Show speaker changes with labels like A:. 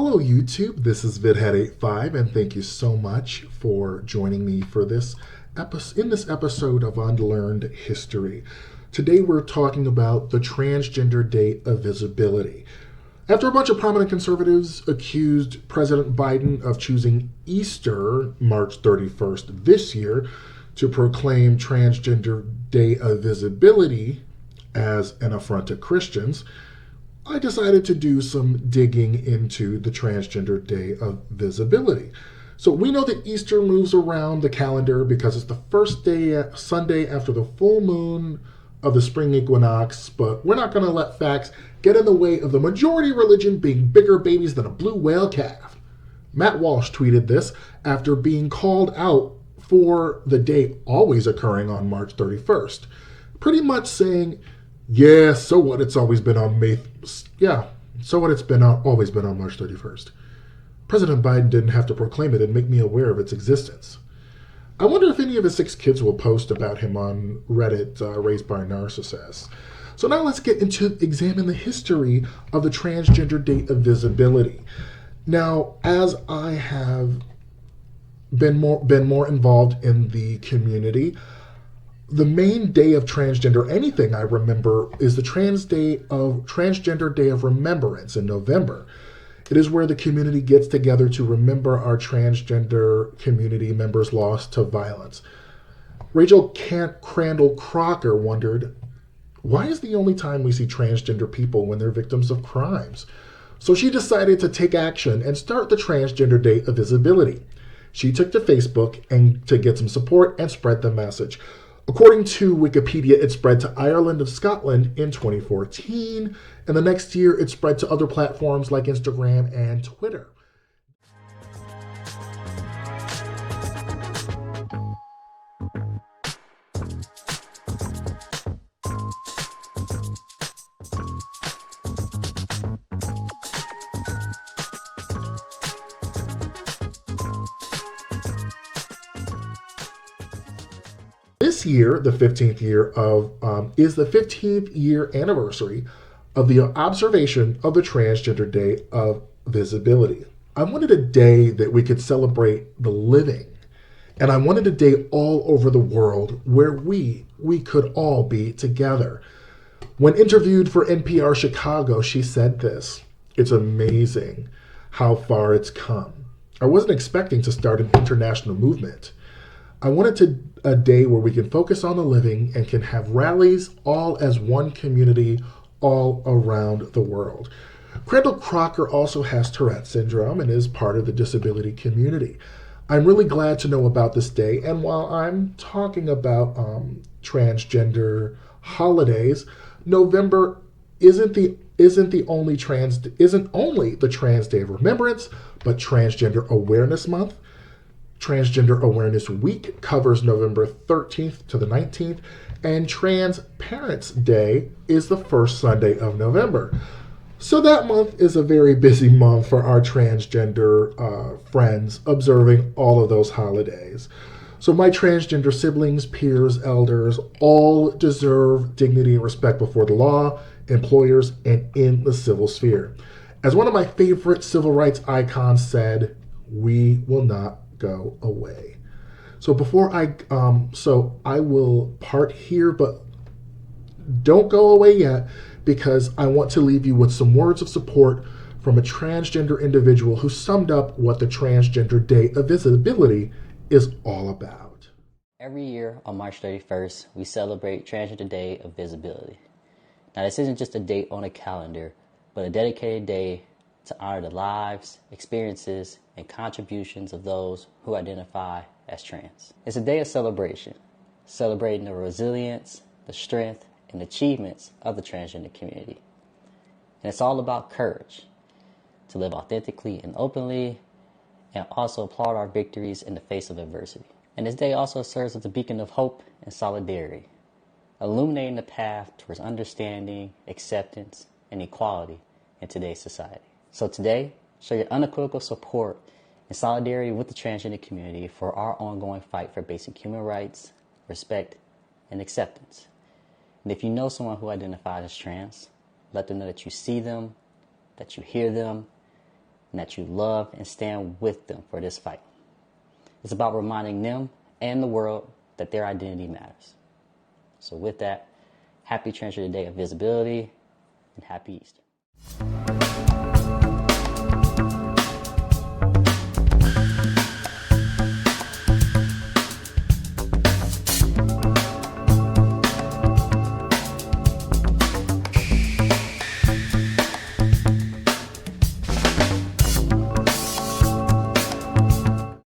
A: Hello YouTube, this is VidHead85 and thank you so much for joining me for this episode of Unlearned History. Today we're talking about the Transgender Day of Visibility. After a bunch of prominent conservatives accused President Biden of choosing Easter, March 31st this year, to proclaim Transgender Day of Visibility as an affront to Christians, I decided to do some digging into the Transgender Day of Visibility. So we know that Easter moves around the calendar because it's the first day, Sunday after the full moon of the spring equinox, but we're not going to let facts get in the way of the majority religion being bigger babies than a blue whale calf. Matt Walsh tweeted this after being called out for the day always occurring on March 31st, pretty much saying, yeah, so what? It's always been on always been on March 31st. President Biden didn't have to proclaim it and make me aware of its existence. I wonder if any of his 6 kids will post about him on Reddit, raised by narcissists. So now let's get into examine the history of the Transgender Day of Visibility. Now, as I have been more involved in the community, the main day of transgender anything I remember is the Transgender Day of Remembrance in November. It is where the community gets together to remember our transgender community members lost to violence. Rachel Crandall Crocker wondered, why is the only time we see transgender people when they're victims of crimes? So she decided to take action and start the Transgender Day of Visibility. She took to Facebook and to get some support and spread the message. According to Wikipedia, it spread to Ireland and Scotland in 2014, and the next year it spread to other platforms like Instagram and Twitter. This year, the 15th year is the 15th year anniversary of the observation of the Transgender Day of Visibility. I wanted a day that we could celebrate the living, and I wanted a day all over the world where we could all be together. When interviewed for NPR Chicago, she said this: "It's amazing how far it's come. I wasn't expecting to start an international movement. I wanted a day where we can focus on the living and can have rallies all as one community all around the world." Crandall Crocker also has Tourette syndrome and is part of the disability community. I'm really glad to know about this day, and while I'm talking about transgender holidays, November isn't only the Trans Day of Remembrance, but Transgender Awareness Month. Transgender Awareness Week covers November 13th to the 19th, and Trans Parents Day is the first Sunday of November. So that month is a very busy month for our transgender friends, observing all of those holidays. So my transgender siblings, peers, elders, all deserve dignity and respect before the law, employers, and in the civil sphere. As one of my favorite civil rights icons said, we will not go away. So I will part here, but don't go away yet, because I want to leave you with some words of support from a transgender individual who summed up what the Transgender Day of Visibility is all about.
B: Every year on March 31st, we celebrate Transgender Day of Visibility. Now, this isn't just a date on a calendar, but a dedicated day to honor the lives, experiences, and contributions of those who identify as trans. It's a day of celebration, celebrating the resilience, the strength, and achievements of the transgender community. And it's all about courage, to live authentically and openly, and also applaud our victories in the face of adversity. And this day also serves as a beacon of hope and solidarity, illuminating the path towards understanding, acceptance, and equality in today's society. So today, show your unequivocal support and solidarity with the transgender community for our ongoing fight for basic human rights, respect, and acceptance. And if you know someone who identifies as trans, let them know that you see them, that you hear them, and that you love and stand with them for this fight. It's about reminding them and the world that their identity matters. So with that, happy Transgender Day of Visibility and happy Easter.